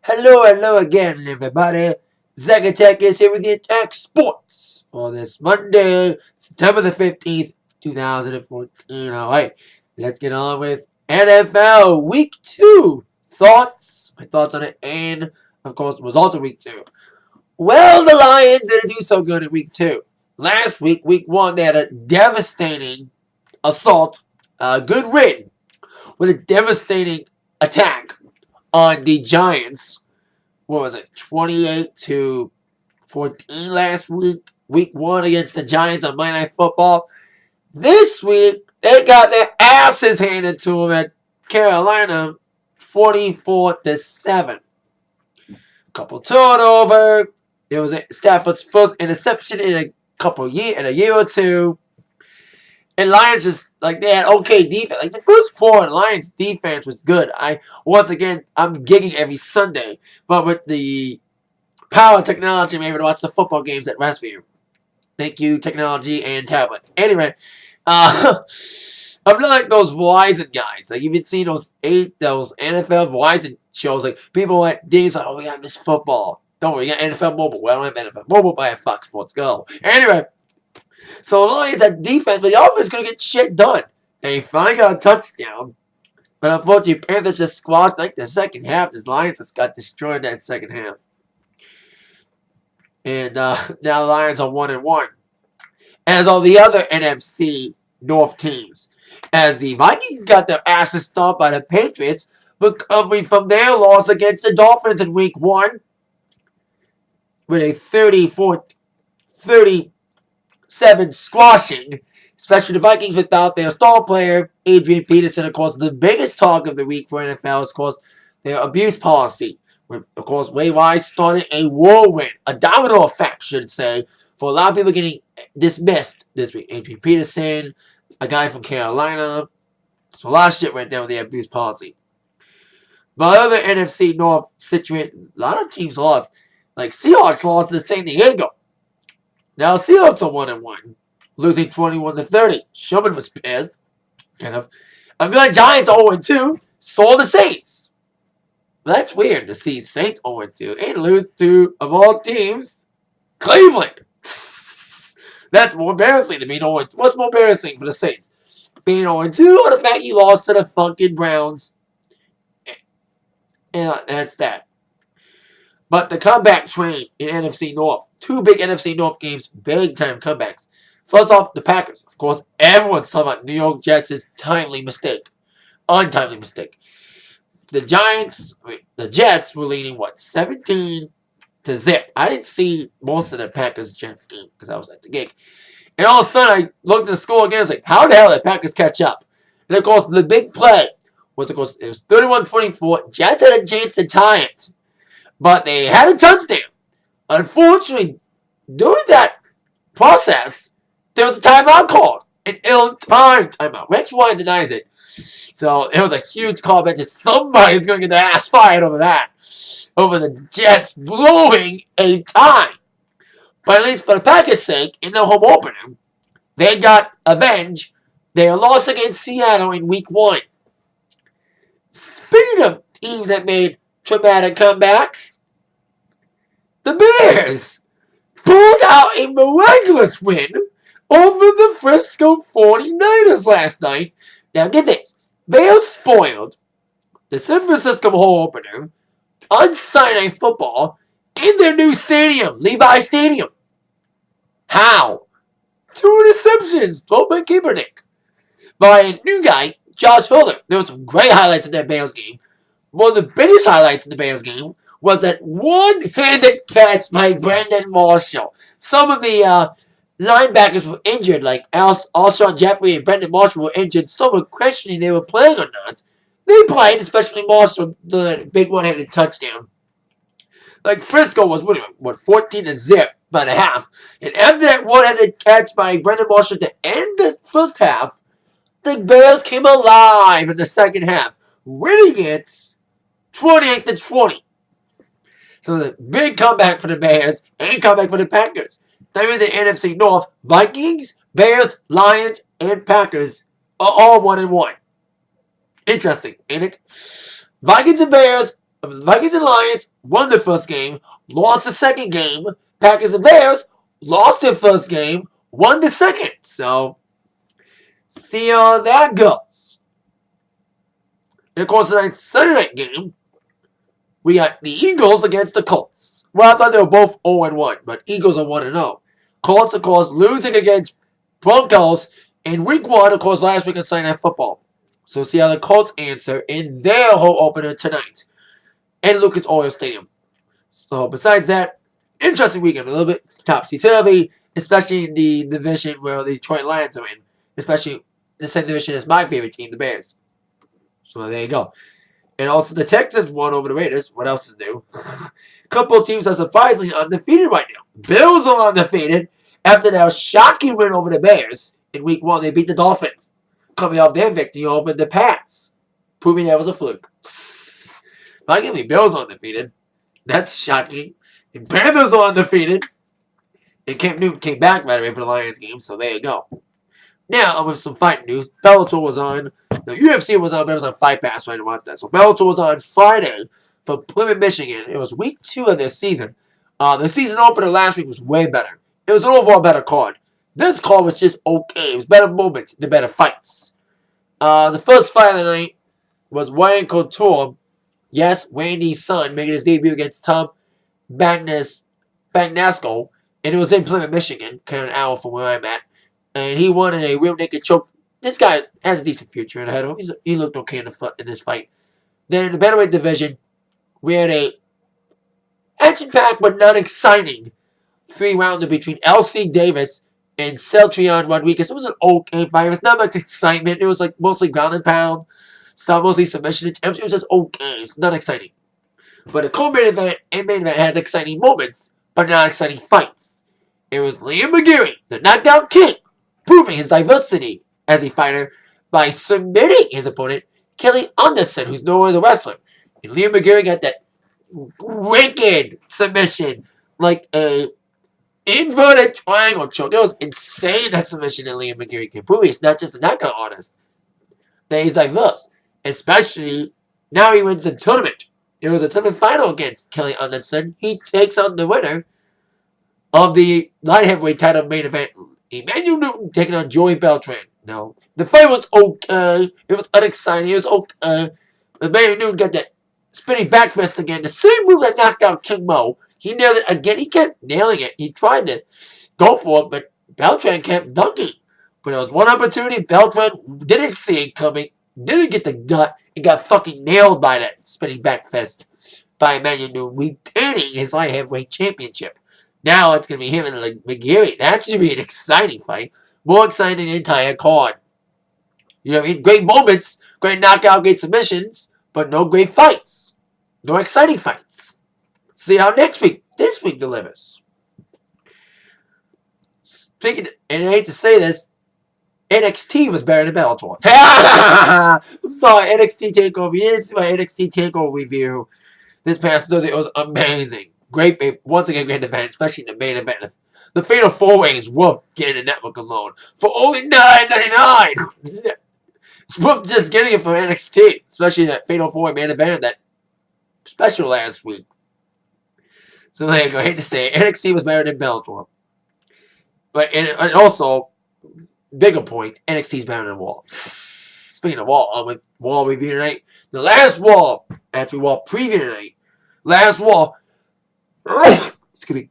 Hello again, everybody. Zagatech is here with the Atak Sportz for this Monday, September the 15th, 2014. Alright, let's get on with NFL Week 2 thoughts. My thoughts on it, and of course, results of Week 2. Well, the Lions didn't do so good in Week 2. Last week, Week 1, they had a devastating assault, a good win, with a devastating attack on the Giants. What was it, 28-14 last week? Week 1 against the Giants on Monday Night Football. This week, they got their asses handed to them at Carolina, 44-7. Couple turnover. It was Stafford's first interception in a year or two. And Lions just, they had okay defense. The first 4 Lions defense was good. I'm gigging every Sunday. But with the power of technology, I'm able to watch the football games at Westview. Thank you, technology and tablet. Anyway, I'm not like those Verizon guys. You've been seeing those NFL Verizon shows. People at games we got this football. Don't worry, we got NFL Mobile. Well, I don't have NFL Mobile, but I have Fox Sports Go. Anyway. So Lions had defense, but the offense couldn't get shit done. They finally got a touchdown. But unfortunately, Panthers just squashed the second half. The Lions just got destroyed that second half. And now the Lions are 1-1. As all the other NFC North teams. As the Vikings got their asses stomped by the Patriots, recovering from their loss against the Dolphins in Week 1. With a 37 squashing, especially the Vikings without their star player, Adrian Peterson. Of course, the biggest talk of the week for NFL is, of course, their abuse policy. With, of course, Ray Rice started a whirlwind, a domino effect, should say, for a lot of people getting dismissed this week. Adrian Peterson, a guy from Carolina. So a lot of shit went down with the abuse policy. But other NFC North situation, a lot of teams lost. Seahawks lost to San Diego. Now, Seahawks are 1-1, losing 21-30. Sherman was pissed, kind of. I'm glad Giants are 0-2, so the Saints. That's weird to see Saints 0-2 and lose to, of all teams, Cleveland. That's more embarrassing to me. What's more embarrassing for the Saints? Being 0-2 or the fact you lost to the fucking Browns? And that's that. But the comeback train in NFC North. 2 big NFC North games, big-time comebacks. First off, the Packers. Of course, everyone's talking about New York Jets' untimely mistake. The Jets were leading, 17-0. I didn't see most of the Packers-Jets game because I was at the gig. And all of a sudden, I looked at the score again. I was like, how the hell did the Packers catch up? And, of course, the big play was, it was 31-24. Jets had a chance to tie it. But they had a touchdown. Unfortunately, during that process, there was a timeout called. An ill-timed timeout. Rex Ryan denies it. So it was a huge call. I bet somebody's going to get their ass fired over that. Over the Jets blowing a tie. But at least for the Packers' sake, in the home opener, they got avenged their loss against Seattle in Week 1. Speaking of teams that made traumatic comebacks, the Bears pulled out a miraculous win over the Frisco 49ers last night. Now get this, Bears spoiled the San Francisco home opener on Sunday Night Football in their new stadium, Levi Stadium. How? 2 interceptions, thrown by Kaepernick, by a new guy, Josh Fuller. There were some great highlights in that Bears game. One of the biggest highlights in the Bears game was that one-handed catch by Brandon Marshall. Some of the linebackers were injured, like Alshon Jeffrey and Brandon Marshall were injured. Some were questioning they were playing or not. They played, especially Marshall, the big one-handed touchdown. Frisco was, 14-0 by the half. And after that one-handed catch by Brandon Marshall to end the first half, the Bears came alive in the second half, winning it 28-20. So the big comeback for the Bears and comeback for the Packers. Then in the NFC North, Vikings, Bears, Lions, and Packers are all 1-1. Interesting, ain't it? Vikings and Bears The Vikings and Lions won the first game, lost the second game. Packers and Bears lost their first game, won the second. So, see how that goes. And of course, tonight's Sunday night game, we got the Eagles against the Colts. Well, I thought they were both 0-1, but Eagles are 1-0. Colts, of course, losing against Broncos in week 1, of course, last week on Sunday Night Football. So see how the Colts answer in their home opener tonight in Lucas Oil Stadium. So besides that, interesting weekend. A little bit topsy-turvy, especially in the division where the Detroit Lions are in. Especially the same division as my favorite team, the Bears. So there you go. And also the Texans won over the Raiders. What else is new? A couple of teams are surprisingly undefeated right now. Bills are undefeated after their shocking win over the Bears. In week 1, they beat the Dolphins, coming off their victory over the Pats, proving that was a fluke. Not giving the Bills undefeated. That's shocking. And Panthers are undefeated. And Cam Newton came back, by the way, for the Lions game, so there you go. Now, with some fight news, Bellator was on. The UFC was on, but it was on Fight Pass, so I didn't watch that. So Bellator was on Friday from Plymouth, Michigan. It was week 2 of their season. The season opener last week was way better. It was an overall better card. This card was just okay. It was better moments, the better fights. The first fight of the night was Ryan Couture. Yes, Randy's son, making his debut against Tom Bagnasco. And it was in Plymouth, Michigan, kind of an hour from where I'm at. And he won in a real naked choke. This guy has a decent future ahead of him. He looked okay in this fight. Then in the bantamweight division, we had a action-packed but not exciting 3-rounder between L.C. Davis and Celtrion Rodriguez. It was an okay fight. It was not much excitement. It was like mostly ground and pound. So mostly submission attempts. It was just okay. It's not exciting. But the co-main event and main event had exciting moments, but not exciting fights. It was Liam McGeary, the knockdown king, proving his diversity as a fighter by submitting his opponent, Kelly Anderson, who's known as a wrestler. And Liam McGeary got that wicked submission, like a inverted triangle choke. It was insane, that submission that Liam McGeary can prove. He's not just a knockout artist. That he's diverse. Especially now he wins the tournament. It was a tournament final against Kelly Anderson. He takes on the winner of the light heavyweight title main event, Emmanuel Newton taking on Joey Beltran. No, the fight was okay. It was unexciting. It was okay. Emmanuel Newton got that spinning back fist again. The same move that knocked out King Mo. He nailed it again. He kept nailing it. He tried to go for it, but Beltran kept dunking. But there was one opportunity. Beltran didn't see it coming. Didn't get the gut. And got fucking nailed by that spinning back fist by Emmanuel Newton, retaining his light heavyweight championship. Now it's going to be him and McGeary. That should be an exciting fight. More exciting than the entire card. You know what I mean? Great moments, great knockout, great submissions, but no great fights. No exciting fights. See how this week delivers. Speaking, and I hate to say this, NXT was better than Bellator. I'm sorry, NXT TakeOver. You didn't see my NXT TakeOver review this past Thursday. It was amazing. Great, once again, great event, especially the main event. The Fatal 4-Way is worth getting a network alone for only $9.99. It's worth just getting it for NXT, especially that Fatal 4-Way main event, that special last week. So there you go. I hate to say it. NXT was better than Bellator. But and also, bigger point, NXT's better than Raw. Speaking of Raw, with Raw review tonight, the last Raw, after Raw preview tonight, last Raw, excuse me,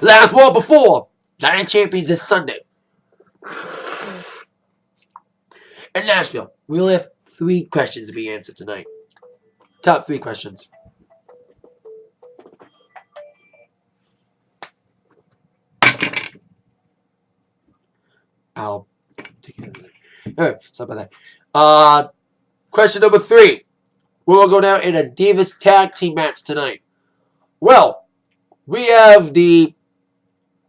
last Raw before Giant Champions this Sunday. In Nashville, we'll have 3 questions to be answered tonight. Top 3 questions. I'll take it over there. Alright, sorry about that. Question number 3. We will go down in a Divas Tag Team match tonight. Well, we have the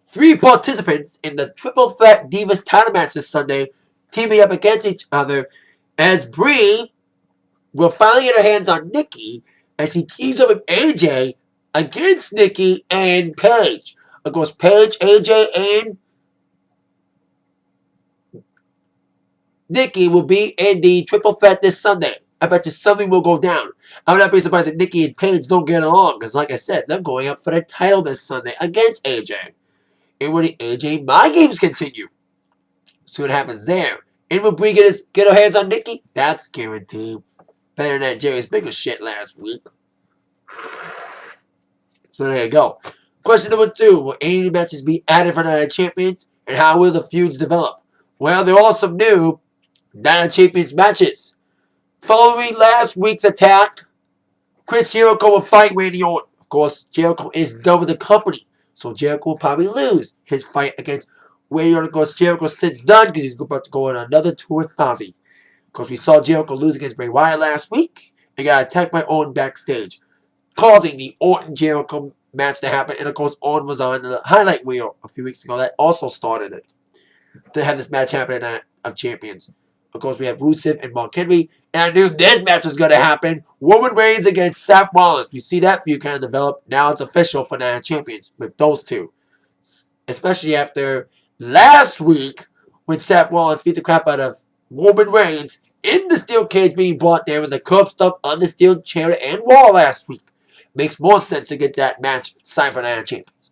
3 participants in the Triple Threat Divas title match this Sunday teaming up against each other as Brie will finally get her hands on Nikki as she teams up with AJ against Nikki and Paige. Of course, Paige, AJ, and Nikki will be in the Triple Threat this Sunday. I bet you something will go down. I would not be surprised if Nikki and Paige don't get along, because like I said, they're going up for the title this Sunday against AJ. And when the AJ My Games continue, see what happens there. And when Brie get her hands on Nikki, that's guaranteed. Better than that Jerry's Bigger shit last week. So there you go. Question number 2. Will any matches be added for Night of Champions? And how will the feuds develop? Well, there are some new Night of Champions matches. Following last week's attack, Chris Jericho will fight Randy Orton. Of course, Jericho is done with the company, so Jericho will probably lose his fight against Randy Orton. Of course, Jericho's stint's done because he's about to go on another tour with Ozzy. Of course, we saw Jericho lose against Bray Wyatt last week and got attacked by Orton backstage, causing the Orton-Jericho match to happen. And of course, Orton was on the highlight reel a few weeks ago. That also started it to have this match happen at Night of Champions. Of course, we have Rusev and Mark Henry. And I knew this match was going to happen. Roman Reigns against Seth Rollins. We see that feud kind of develop. Now it's official for Night of Champions with those two. Especially after last week when Seth Rollins beat the crap out of Roman Reigns in the steel cage being brought there with a curb stomp on the steel chair and wall last week. Makes more sense to get that match signed for Night of Champions.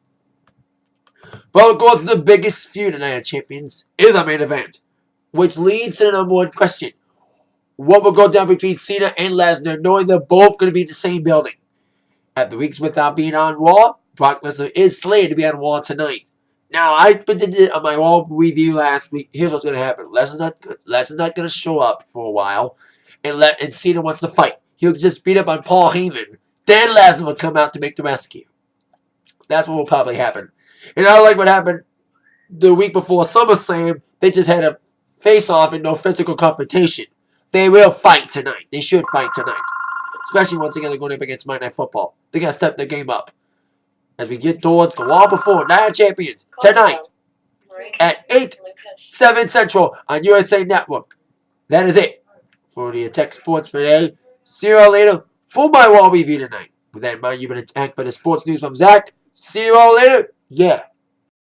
But of course, the biggest feud in Night of Champions is our main event, which leads to the number one question. What will go down between Cena and Lesnar, knowing they're both going to be in the same building? After weeks without being on Raw, Brock Lesnar is slated to be on Raw tonight. Now, I predicted on my Raw review last week, here's what's going to happen. Lesnar's not going to show up for a while, and Cena wants to fight. He'll just beat up on Paul Heyman. Then Lesnar will come out to make the rescue. That's what will probably happen. And I like what happened the week before SummerSlam. They just had a face-off and no physical confrontation. They will fight tonight. They should fight tonight. Especially once again they're going up against Monday Night Football. They got to step their game up. As we get towards the Raw before Night of Champions tonight at 8, 7 Central on USA Network. That is it for the Atak Sportz for today. See you all later for my Raw review tonight. With that in mind, you've been attacked by the sports news from Zach. See you all later. Yeah.